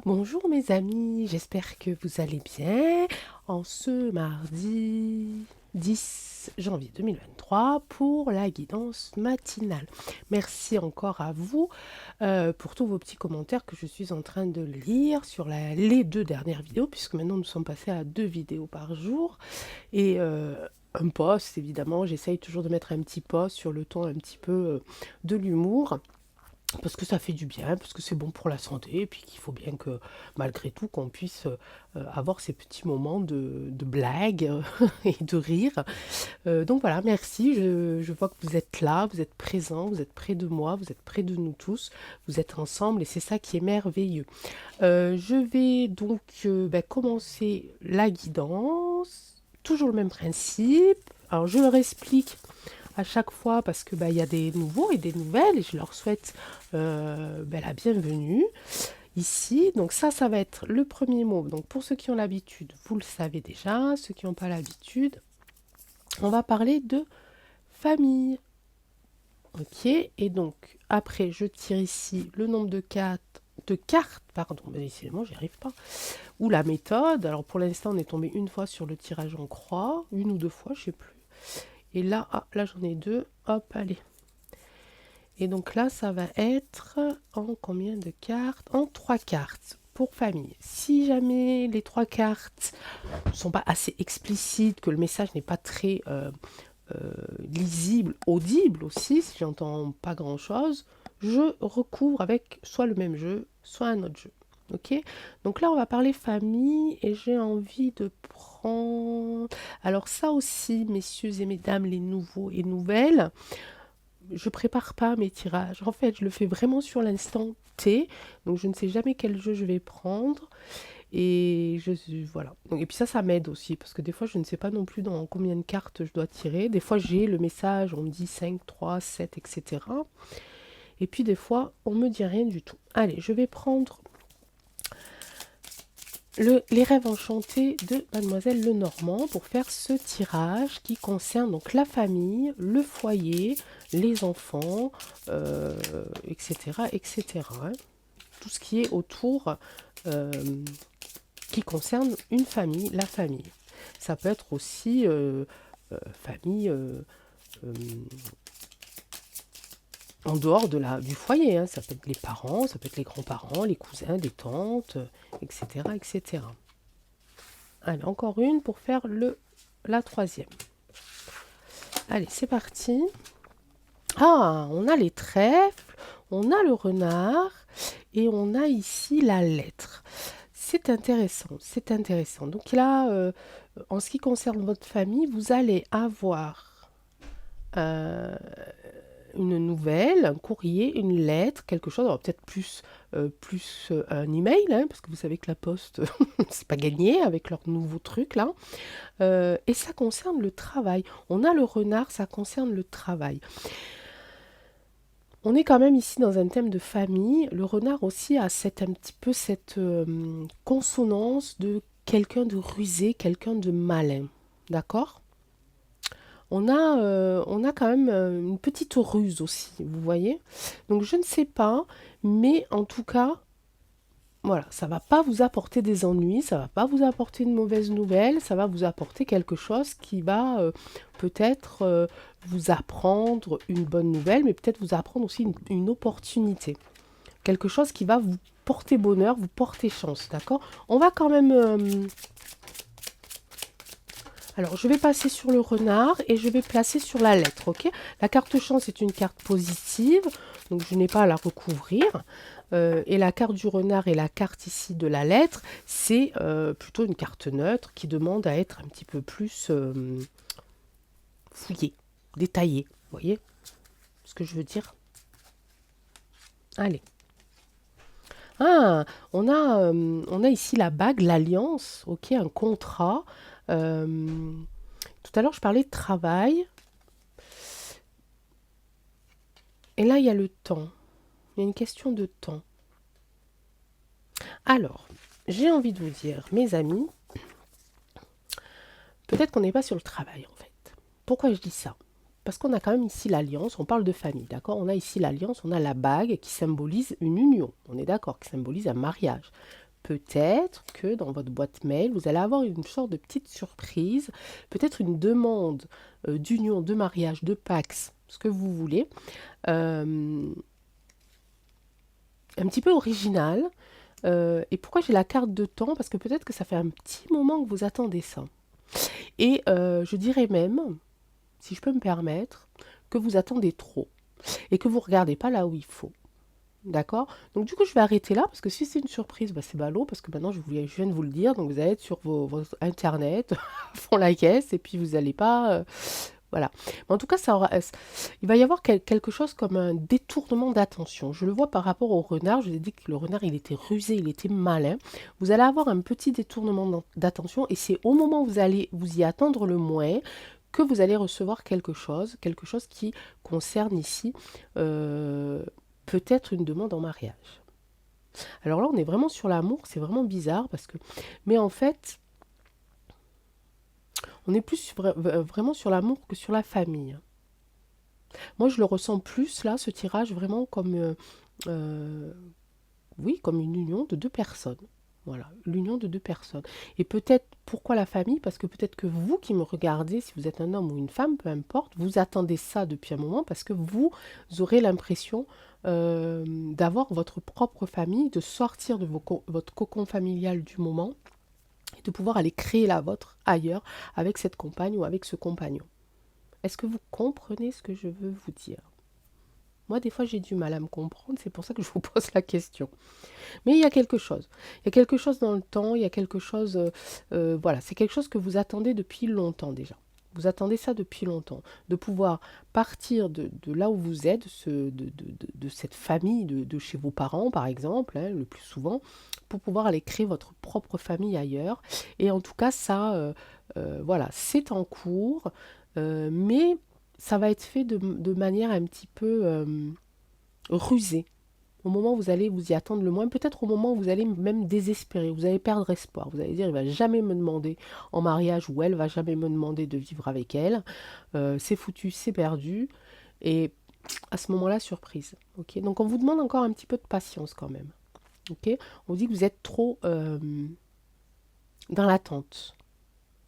Bonjour mes amis, j'espère que vous allez bien en ce mardi 10 janvier 2023 pour la guidance matinale. Merci encore à vous pour tous vos petits commentaires que je suis en train de lire sur les deux dernières vidéos, puisque maintenant nous sommes passés à 2 vidéos par jour et un post évidemment. J'essaye toujours de mettre un petit post sur le ton un petit peu de l'humour, parce que ça fait du bien, parce que c'est bon pour la santé, et puis qu'il faut bien que, malgré tout, qu'on puisse avoir ces petits moments de blague et de rire. Donc voilà, merci, je vois que vous êtes là, vous êtes présents, vous êtes près de moi, vous êtes près de nous tous, vous êtes ensemble, et c'est ça qui est merveilleux. Je vais donc commencer la guidance, toujours le même principe. Alors je leur explique à chaque fois parce que il y a des nouveaux et des nouvelles et je leur souhaite la bienvenue ici. Donc ça va être le premier mot. Donc pour ceux qui ont l'habitude, vous le savez déjà. Ceux qui n'ont pas l'habitude, on va parler de famille. Ok, et donc après je tire ici le nombre de cartes, pardon, mais décidément j'y arrive pas, ou la méthode. Alors pour l'instant on est tombé une fois sur le tirage en croix, une ou deux fois, je sais plus. Et là, là j'en ai deux, hop, allez. Et donc là, ça va être en combien de cartes? En 3 cartes pour famille. Si jamais les 3 cartes ne sont pas assez explicites, que le message n'est pas très lisible, audible aussi, si j'entends pas grand-chose, je recouvre avec soit le même jeu, soit un autre jeu. Ok, donc là on va parler famille et j'ai envie de prendre, alors ça aussi messieurs et mesdames les nouveaux et nouvelles, je prépare pas mes tirages, en fait je le fais vraiment sur l'instant T, donc je ne sais jamais quel jeu je vais prendre et voilà. Donc, et puis ça m'aide aussi parce que des fois je ne sais pas non plus dans combien de cartes je dois tirer, des fois j'ai le message, on me dit 5, 3, 7, etc. Et puis des fois on me dit rien du tout. Allez, je vais prendre les rêves enchantés de Mademoiselle Lenormand pour faire ce tirage qui concerne donc la famille, le foyer, les enfants, etc., etc. Hein. Tout ce qui est autour, qui concerne une famille, la famille. Ça peut être aussi famille en dehors du foyer. Hein. Ça peut être les parents, ça peut être les grands-parents, les cousins, les tantes, etc., etc. Allez, encore une pour faire la troisième. Allez, c'est parti. Ah, on a les trèfles, on a le renard et on a ici la lettre. C'est intéressant, c'est intéressant. Donc là, en ce qui concerne votre famille, vous allez avoir une nouvelle, un courrier, une lettre, quelque chose, alors peut-être plus un email, hein, parce que vous savez que la poste, c'est pas gagné avec leur nouveau truc là. Et ça concerne le travail. On a le renard, ça concerne le travail. On est quand même ici dans un thème de famille. Le renard aussi a un petit peu cette consonance de quelqu'un de rusé, quelqu'un de malin. D'accord? On a quand même une petite ruse aussi, vous voyez? Donc je ne sais pas, mais en tout cas, voilà, ça va pas vous apporter des ennuis, ça va pas vous apporter une mauvaise nouvelle, ça va vous apporter quelque chose qui va peut-être vous apprendre une bonne nouvelle, mais peut-être vous apprendre aussi une opportunité. Quelque chose qui va vous porter bonheur, vous porter chance, d'accord? On va quand même... Alors, je vais passer sur le renard et je vais placer sur la lettre, ok? La carte chance est une carte positive, donc je n'ai pas à la recouvrir. Et la carte du renard et la carte ici de la lettre, c'est plutôt une carte neutre qui demande à être un petit peu plus fouillée, détaillée. Vous voyez ce que je veux dire? Allez. Ah, on a ici la bague, l'alliance, ok, un contrat. Tout à l'heure, je parlais de travail. Et là, il y a le temps. Il y a une question de temps. Alors, j'ai envie de vous dire, mes amis, peut-être qu'on n'est pas sur le travail, en fait. Pourquoi je dis ça? Parce qu'on a quand même ici l'alliance, on parle de famille, d'accord? On a ici l'alliance, on a la bague qui symbolise une union, on est d'accord, qui symbolise un mariage. peut-être que dans votre boîte mail, vous allez avoir une sorte de petite surprise, peut-être une demande d'union, de mariage, de Pax, ce que vous voulez, un petit peu original. Et pourquoi j'ai la carte de temps? Parce que peut-être que ça fait un petit moment que vous attendez ça. Et je dirais même, si je peux me permettre, que vous attendez trop et que vous ne regardez pas là où il faut. D'accord? Donc du coup, je vais arrêter là parce que si c'est une surprise, bah, c'est ballot parce que maintenant je viens de vous le dire. Donc vous allez être sur votre internet, à fond la caisse et puis vous n'allez pas. Voilà. Mais en tout cas, il va y avoir quelque chose comme un détournement d'attention. Je le vois par rapport au renard. Je vous ai dit que le renard, il était rusé, il était malin. Vous allez avoir un petit détournement d'attention et c'est au moment où vous allez vous y attendre le moins que vous allez recevoir quelque chose qui concerne ici peut-être une demande en mariage. Alors là, on est vraiment sur l'amour, c'est vraiment bizarre parce que... Mais en fait, on est plus vraiment sur l'amour que sur la famille. Moi, je le ressens plus, là, ce tirage, vraiment comme, oui, comme une union de deux personnes. Voilà, l'union de deux personnes. Et peut-être, pourquoi la famille? Parce que peut-être que vous qui me regardez, si vous êtes un homme ou une femme, peu importe, vous attendez ça depuis un moment parce que vous aurez l'impression d'avoir votre propre famille, de sortir de votre cocon familial du moment et de pouvoir aller créer la vôtre ailleurs avec cette compagne ou avec ce compagnon. Est-ce que vous comprenez ce que je veux vous dire? Moi, des fois, j'ai du mal à me comprendre, c'est pour ça que je vous pose la question. Mais il y a quelque chose. Il y a quelque chose dans le temps, il y a quelque chose... voilà, c'est quelque chose que vous attendez depuis longtemps déjà. Vous attendez ça depuis longtemps. De pouvoir partir de là où vous êtes, de cette famille, de chez vos parents, par exemple, hein, le plus souvent, pour pouvoir aller créer votre propre famille ailleurs. Et en tout cas, ça, voilà, c'est en cours. Mais ça va être fait de manière un petit peu rusée. Au moment où vous allez vous y attendre le moins, peut-être au moment où vous allez même désespérer, vous allez perdre espoir. Vous allez dire, il va jamais me demander en mariage ou elle va jamais me demander de vivre avec elle. C'est foutu, c'est perdu. Et à ce moment-là, surprise. Ok. Donc on vous demande encore un petit peu de patience quand même. Ok. On vous dit que vous êtes trop dans l'attente.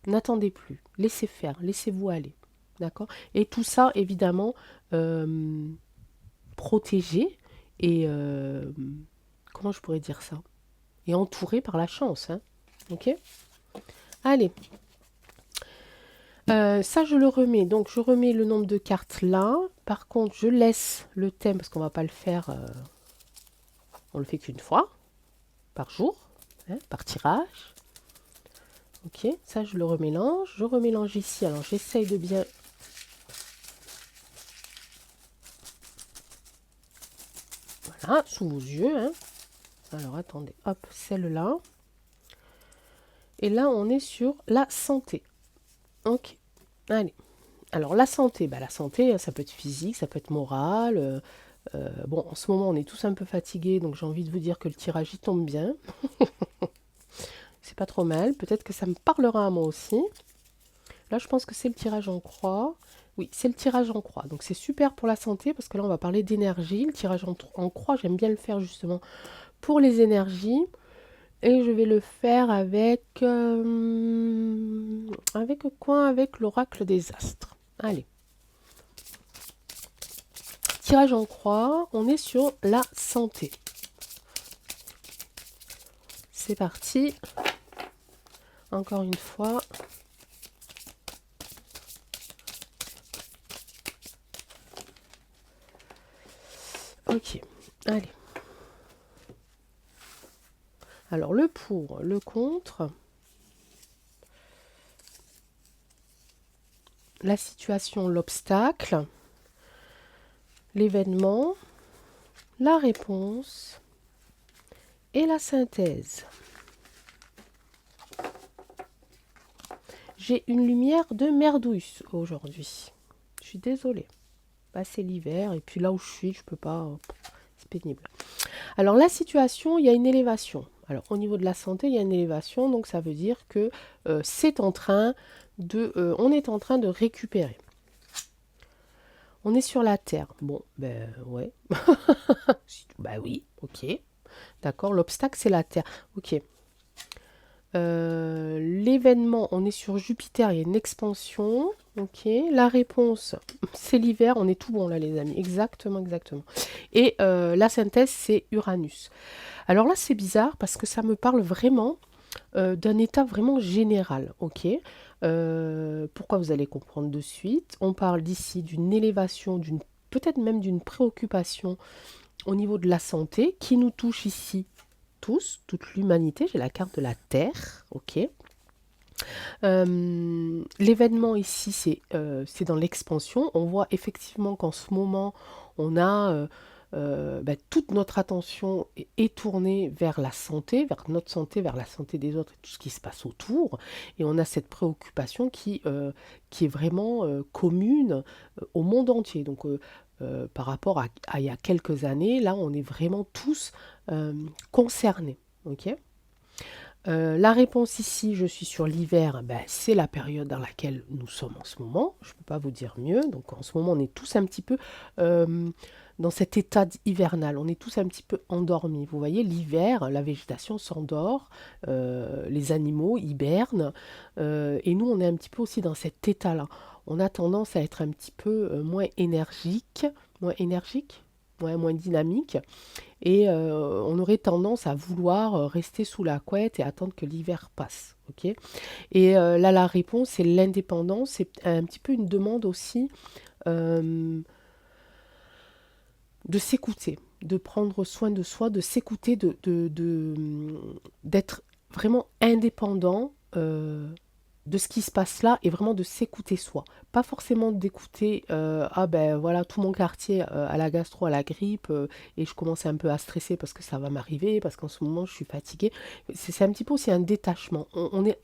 N'attendez plus. Laissez faire. Laissez-vous aller. D'accord? Et tout ça, évidemment, protégé et comment je pourrais dire ça? Et entouré par la chance, hein? Ok? Allez. Ça, je le remets. Donc, je remets le nombre de cartes là. Par contre, je laisse le thème parce qu'on va pas le faire. On le fait qu'une fois par jour, hein, par tirage. Ok, ça, je le remélange. Je remélange ici. Alors, j'essaye de bien... Voilà, sous vos yeux, hein. Alors, attendez. Hop, celle-là. Et là, on est sur la santé. Ok. Allez. Alors, la santé, bah, la santé, ça peut être physique, ça peut être moral. Bon, en ce moment, on est tous un peu fatigués, donc j'ai envie de vous dire que le tirage, il tombe bien. C'est pas trop mal. Peut-être que ça me parlera à moi aussi. Là, je pense que c'est le tirage en croix. Oui, c'est le tirage en croix. Donc, c'est super pour la santé, parce que là, on va parler d'énergie. Le tirage en croix, j'aime bien le faire justement pour les énergies. Et je vais le faire avec... avec quoi? Avec l'oracle des astres. Allez. Tirage en croix, on est sur la santé. C'est parti. Encore une fois. Ok, allez. Alors le pour, le contre, la situation, l'obstacle, l'événement, la réponse et la synthèse. J'ai une lumière de merdouille aujourd'hui. Je suis désolée. Bah, c'est l'hiver et puis là où je suis, je peux pas. C'est pénible. Alors la situation, il y a une élévation. Alors au niveau de la santé, il y a une élévation, donc ça veut dire que c'est en train de, on est en train de récupérer. On est sur la terre. Bon, ben ouais. Bah oui, ok. D'accord? L'obstacle, c'est la Terre. Ok. L'événement, on est sur Jupiter, il y a une expansion. Ok. La réponse, c'est l'hiver. On est tout bon là, les amis. Exactement, exactement. Et la synthèse, c'est Uranus. Alors là, c'est bizarre parce que ça me parle vraiment d'un état vraiment général. Ok. Pourquoi vous allez comprendre de suite. On parle d'ici d'une élévation, peut-être même d'une préoccupation au niveau de la santé qui nous touche ici tous, toute l'humanité. J'ai la carte de la Terre, ok. L'événement ici, c'est dans l'expansion. On voit effectivement qu'en ce moment, on a toute notre attention est tournée vers la santé, vers notre santé, vers la santé des autres et tout ce qui se passe autour. Et on a cette préoccupation qui est vraiment commune au monde entier. Donc, par rapport à il y a quelques années, là, on est vraiment tous concernés. Ok. La réponse ici, je suis sur l'hiver, ben, c'est la période dans laquelle nous sommes en ce moment. Je ne peux pas vous dire mieux. Donc en ce moment, on est tous un petit peu dans cet état hivernal. On est tous un petit peu endormis. Vous voyez, l'hiver, la végétation s'endort, les animaux hibernent, et nous, on est un petit peu aussi dans cet état-là. On a tendance à être un petit peu moins énergique, ouais, moins dynamique. Et on aurait tendance à vouloir rester sous la couette et attendre que l'hiver passe. Ok. Et là, la réponse, c'est l'indépendance. C'est un petit peu une demande aussi euh, de s'écouter, de prendre soin de soi, de s'écouter, d'être vraiment indépendant de ce qui se passe là et vraiment de s'écouter soi. Pas forcément d'écouter ah ben voilà tout mon quartier à la gastro, à la grippe et je commence un peu à stresser parce que ça va m'arriver, parce qu'en ce moment je suis fatiguée. C'est un petit peu aussi un détachement.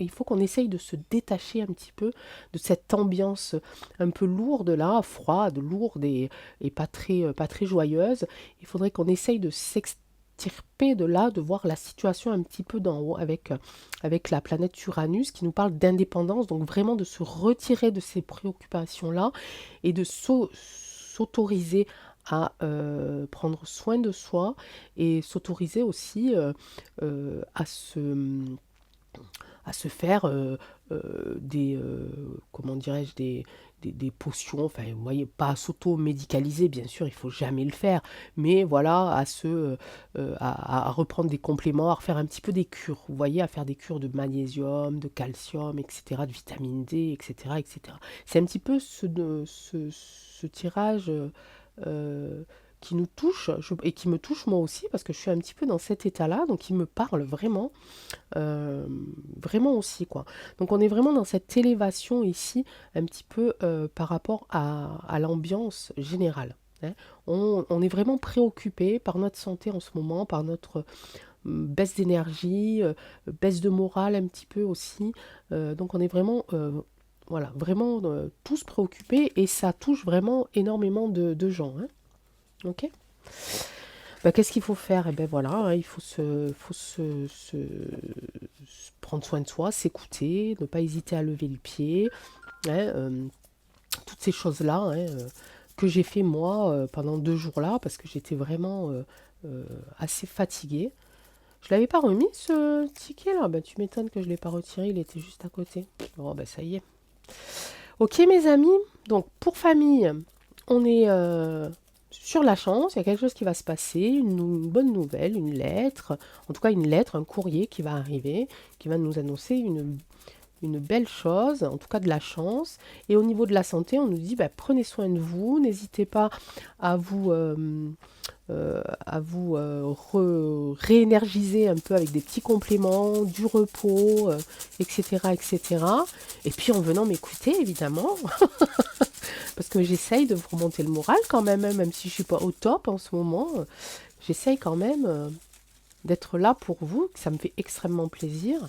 Il faut qu'on essaye de se détacher un petit peu de cette ambiance un peu lourde là, froide, lourde et pas très joyeuse. Il faudrait qu'on essaye de s'extirper de là, de voir la situation un petit peu d'en haut avec la planète Uranus qui nous parle d'indépendance, donc vraiment de se retirer de ces préoccupations-là et de s'autoriser à prendre soin de soi et s'autoriser aussi à se faire comment dirais-je, des potions, enfin, vous voyez, pas à s'auto-médicaliser, bien sûr, il faut jamais le faire, mais voilà, à reprendre des compléments, à refaire un petit peu des cures, vous voyez, à faire des cures de magnésium, de calcium, etc., de vitamine D, etc., etc. C'est un petit peu ce tirage qui nous touche, et qui me touche moi aussi, parce que je suis un petit peu dans cet état-là, donc il me parle vraiment euh, vraiment aussi, quoi. Donc on est vraiment dans cette élévation ici, un petit peu par rapport à l'ambiance générale. Hein. On est vraiment préoccupé par notre santé en ce moment, par notre baisse d'énergie, baisse de morale un petit peu aussi. Donc on est vraiment, voilà, vraiment tous préoccupés et ça touche vraiment énormément de gens. Hein. Ok. Bah, qu'est-ce qu'il faut faire? Eh ben voilà, hein, il faut se prendre soin de soi, s'écouter, ne pas hésiter à lever le pied, hein, toutes ces choses-là hein, que j'ai fait moi pendant 2 jours là, parce que j'étais vraiment assez fatiguée. Je l'avais pas remis ce ticket là, bah, tu m'étonnes que je l'ai pas retiré, il était juste à côté. Bon bah ça y est. Ok mes amis, donc pour famille, on est sur la chance, il y a quelque chose qui va se passer, une bonne nouvelle, une lettre, en tout cas une lettre, un courrier qui va arriver, qui va nous annoncer une belle chose, en tout cas de la chance. Et au niveau de la santé, on nous dit bah, prenez soin de vous, n'hésitez pas à vous réénergiser un peu avec des petits compléments, du repos, etc., etc. Et puis en venant m'écouter, évidemment, parce que j'essaye de vous remonter le moral quand même, hein, même si je suis pas au top en ce moment. J'essaye quand même d'être là pour vous, que ça me fait extrêmement plaisir,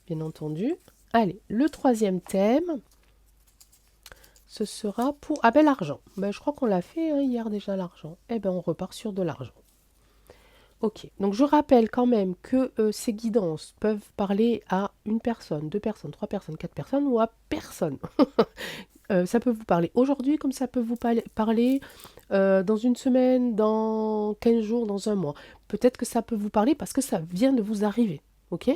bien entendu. Allez, le troisième thème, ce sera pour... Ah ben l'argent. Ben, je crois qu'on l'a fait hein, hier déjà l'argent. Eh ben on repart sur de l'argent. Ok, donc je rappelle quand même que ces guidances peuvent parler à une personne, 2 personnes, 3 personnes, 4 personnes ou à personne. Ça peut vous parler aujourd'hui comme ça peut vous parler dans une semaine, dans 15 jours, dans un mois. Peut-être que ça peut vous parler parce que ça vient de vous arriver. Ok?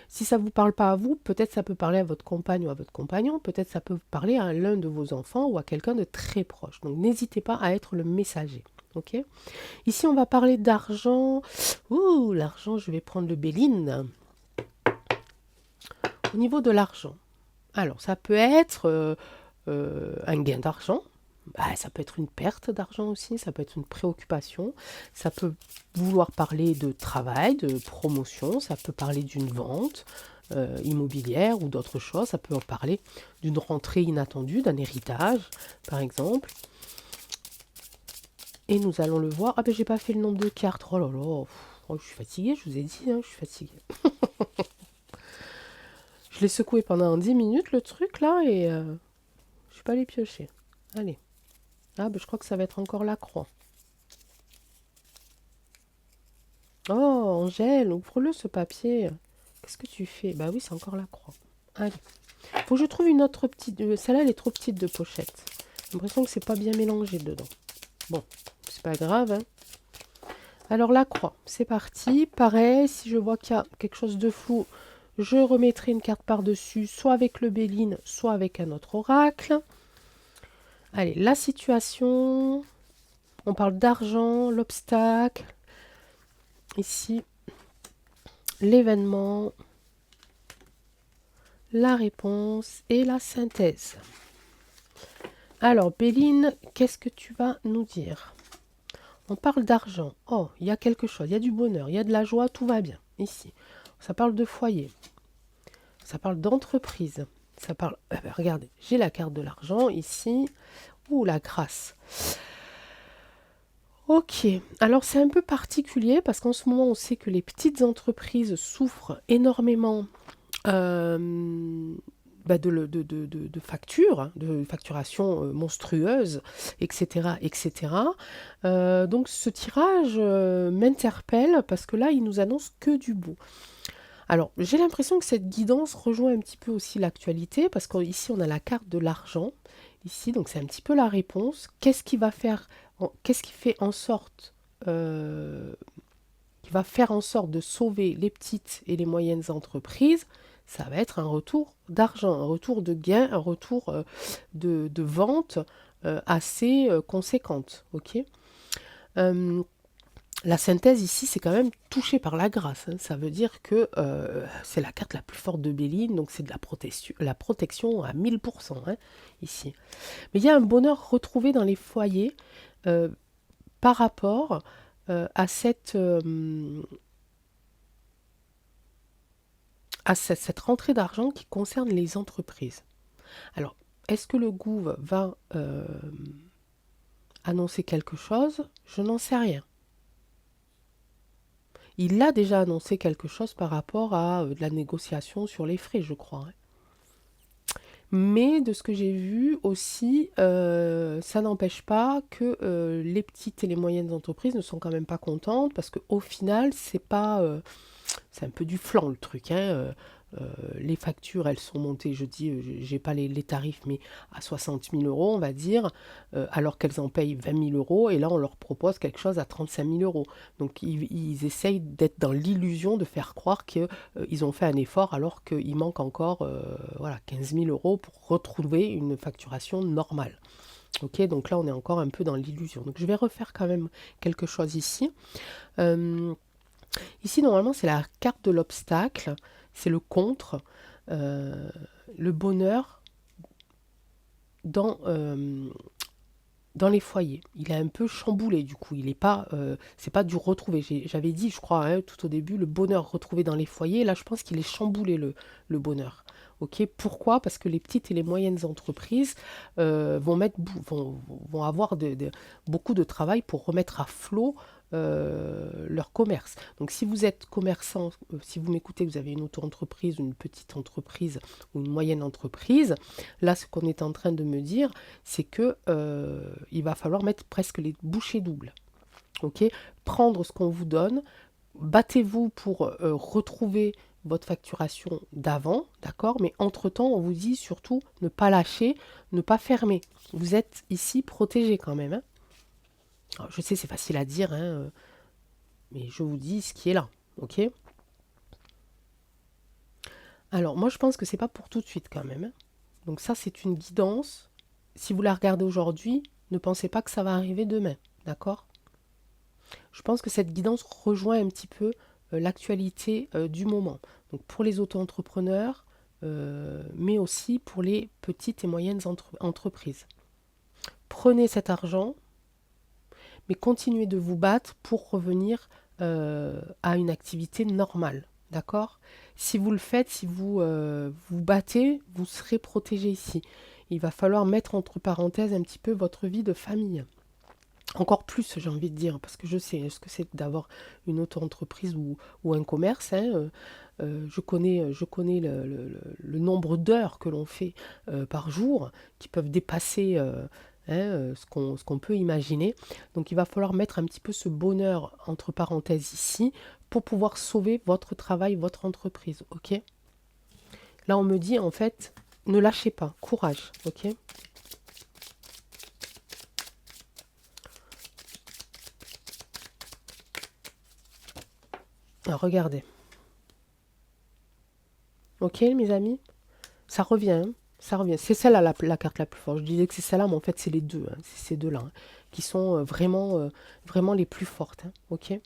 Si ça ne vous parle pas à vous, peut-être ça peut parler à votre compagne ou à votre compagnon, peut-être ça peut parler à l'un de vos enfants ou à quelqu'un de très proche. Donc n'hésitez pas à être le messager. Ok? Ici, on va parler d'argent. Ouh, l'argent, je vais prendre le Béline. Au niveau de l'argent, alors ça peut être un gain d'argent. Bah, ça peut être une perte d'argent aussi, ça peut être une préoccupation, ça peut vouloir parler de travail, de promotion, ça peut parler d'une vente immobilière ou d'autre chose, ça peut en parler d'une rentrée inattendue, d'un héritage par exemple. Et nous allons le voir. Ah ben j'ai pas fait le nombre de cartes, oh là là, oh, je suis fatiguée, je vous ai dit, hein, je suis fatiguée. Je l'ai secoué pendant 10 minutes le truc là et je suis pas allée piocher. Allez. Ah, ben, je crois que ça va être encore la croix. Oh, Angèle, ouvre-le ce papier. Qu'est-ce que tu fais? Bah oui, c'est encore la croix. Allez. Faut que je trouve une autre petite. Celle-là, elle est trop petite de pochette. J'ai l'impression que c'est pas bien mélangé dedans. Bon, c'est pas grave, hein. Alors, la croix, c'est parti. Pareil, si je vois qu'il y a quelque chose de flou, je remettrai une carte par-dessus, soit avec le Béline, soit avec un autre oracle. Allez, la situation. On parle d'argent, l'obstacle. Ici, l'événement, la réponse et la synthèse. Alors, Béline, qu'est-ce que tu vas nous dire? On parle d'argent. Oh, il y a quelque chose, il y a du bonheur, il y a de la joie, tout va bien. Ici, ça parle de foyer. Ça parle d'entreprise. Ça parle... regardez, j'ai la carte de l'argent ici. Ouh, la grâce. Ok, alors c'est un peu particulier parce qu'en ce moment, on sait que les petites entreprises souffrent énormément de factures, hein, de facturation monstrueuse, etc. etc. Donc ce tirage m'interpelle parce que là, il nous annonce que du beau. Alors, j'ai l'impression que cette guidance rejoint un petit peu aussi l'actualité parce qu'ici, on a la carte de l'argent. Ici, donc c'est un petit peu la réponse. Qu'est-ce qui fait en sorte qui va faire en sorte de sauver les petites et les moyennes entreprises? Ça va être un retour d'argent, un retour de gain, un retour de vente assez conséquente. Ok. La synthèse ici, c'est quand même touché par la grâce, hein. Ça veut dire que c'est la carte la plus forte de Béline, donc c'est de la protection à 1000%, hein, ici. Mais il y a un bonheur retrouvé dans les foyers par rapport à cette rentrée d'argent qui concerne les entreprises. Alors, est-ce que le gouv va annoncer quelque chose? Je n'en sais rien. Il a déjà annoncé quelque chose par rapport à de la négociation sur les frais, je crois, hein. Mais de ce que j'ai vu aussi, ça n'empêche pas que les petites et les moyennes entreprises ne sont quand même pas contentes parce qu'au final, c'est pas, c'est un peu du flan le truc, hein. Les factures, elles sont montées, je dis, j'ai pas les tarifs, mais à 60 000 euros, on va dire, alors qu'elles en payent 20 000 euros, et là, on leur propose quelque chose à 35 000 euros. Donc, ils essayent d'être dans l'illusion de faire croire qu'ils ont fait un effort, alors qu'il manque encore voilà, 15 000 euros pour retrouver une facturation normale. Ok, donc là, on est encore un peu dans l'illusion. Donc, je vais refaire quand même quelque chose ici. Ici, normalement, c'est la carte de l'obstacle, c'est le contre, le bonheur dans, dans les foyers. Il est un peu chamboulé du coup, il est pas, c'est pas du retrouvé. J'avais dit, je crois, hein, tout au début, le bonheur retrouvé dans les foyers. Là, je pense qu'il est chamboulé le bonheur. Ok, pourquoi? Parce que les petites et les moyennes entreprises vont avoir beaucoup de travail pour remettre à flot leur commerce. Donc si vous êtes commerçant, si vous m'écoutez, vous avez une auto-entreprise, une petite entreprise ou une moyenne entreprise, là ce qu'on est en train de me dire, c'est que il va falloir mettre presque les bouchées doubles. Ok, prendre ce qu'on vous donne, battez-vous pour retrouver votre facturation d'avant, d'accord? Mais entre-temps, on vous dit surtout ne pas lâcher, ne pas fermer. Vous êtes ici protégé quand même, hein. Alors, je sais, c'est facile à dire, hein, mais je vous dis ce qui est là, ok? Alors, moi, je pense que c'est pas pour tout de suite quand même, hein. Donc ça, c'est une guidance. Si vous la regardez aujourd'hui, ne pensez pas que ça va arriver demain, d'accord? Je pense que cette guidance rejoint un petit peu l'actualité du moment. Donc pour les auto-entrepreneurs, mais aussi pour les petites et moyennes entreprises. Prenez cet argent, mais continuez de vous battre pour revenir à une activité normale. D'accord? Si vous le faites, si vous vous battez, vous serez protégé ici. Il va falloir mettre entre parenthèses un petit peu votre vie de famille. Encore plus, j'ai envie de dire, parce que je sais ce que c'est d'avoir une auto-entreprise ou un commerce, hein. Je connais le nombre d'heures que l'on fait par jour, qui peuvent dépasser ce qu'on peut imaginer. Donc il va falloir mettre un petit peu ce bonheur entre parenthèses ici pour pouvoir sauver votre travail, votre entreprise. Ok? Là, on me dit en fait, ne lâchez pas, courage. Ok? Alors, regardez. Ok, mes amis? Ça revient, hein, ça revient. C'est celle-là la carte la plus forte. Je disais que c'est celle-là, mais en fait, c'est les deux, hein, c'est ces deux-là, hein, qui sont vraiment les plus fortes, hein, ok?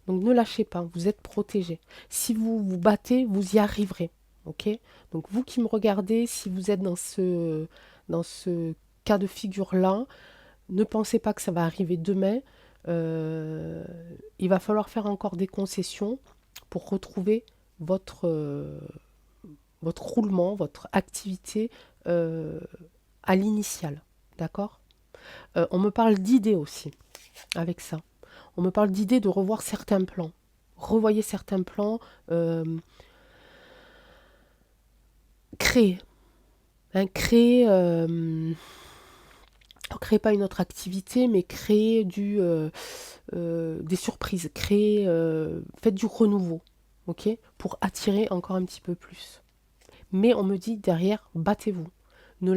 Donc ne lâchez pas, vous êtes protégés. Si vous vous battez, vous y arriverez, ok? Donc vous qui me regardez, si vous êtes dans ce cas de figure-là, ne pensez pas que ça va arriver demain. Euh, il va falloir faire encore des concessions pour retrouver votre, votre roulement, votre activité euh, à l'initiale. D'accord? On me parle d'idées aussi avec ça. On me parle d'idées de revoir certains plans. Revoyez certains plans, euh, créer. Hein, créer pas une autre activité, mais créer des surprises. Faites du renouveau, ok? Pour attirer encore un petit peu plus. Mais on me dit derrière, battez-vous. Ne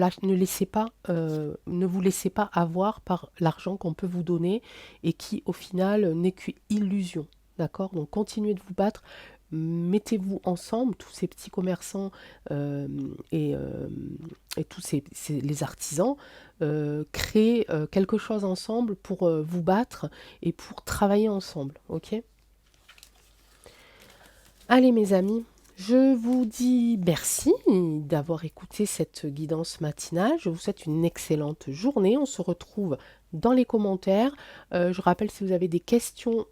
vous laissez pas avoir par l'argent qu'on peut vous donner et qui au final n'est qu'illusion. D'accord? Donc continuez de vous battre, mettez-vous ensemble, tous ces petits commerçants euh, et, euh, et tous les artisans, créez quelque chose ensemble pour vous battre et pour travailler ensemble. Ok? Allez mes amis, je vous dis merci d'avoir écouté cette guidance matinale. Je vous souhaite une excellente journée. On se retrouve dans les commentaires. Je rappelle, si vous avez des questions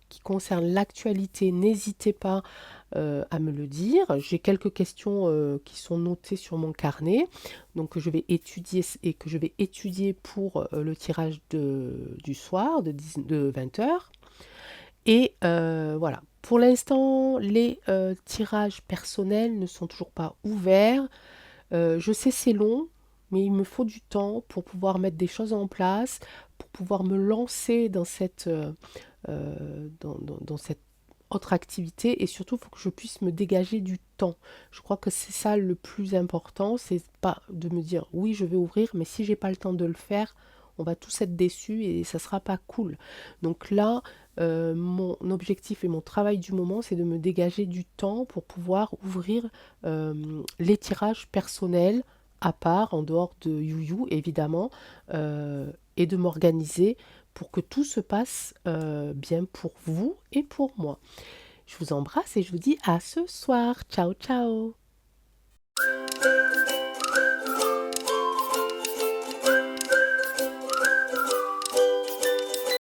qui concernent l'actualité, n'hésitez pas à me le dire. J'ai quelques questions qui sont notées sur mon carnet, donc que je vais étudier et que je vais étudier pour le tirage du soir de 20 heures. Et voilà. Pour l'instant, les tirages personnels ne sont toujours pas ouverts. Je sais c'est long, mais il me faut du temps pour pouvoir mettre des choses en place, pour pouvoir me lancer dans cette autre activité et surtout, il faut que je puisse me dégager du temps. Je crois que c'est ça le plus important, c'est pas de me dire oui, je vais ouvrir, mais si j'ai pas le temps de le faire, on va tous être déçus et ça sera pas cool. Donc là, mon objectif et mon travail du moment, c'est de me dégager du temps pour pouvoir ouvrir les tirages personnels à part, en dehors de YouYou évidemment, et de m'organiser pour que tout se passe bien pour vous et pour moi. Je vous embrasse et je vous dis à ce soir. Ciao, ciao.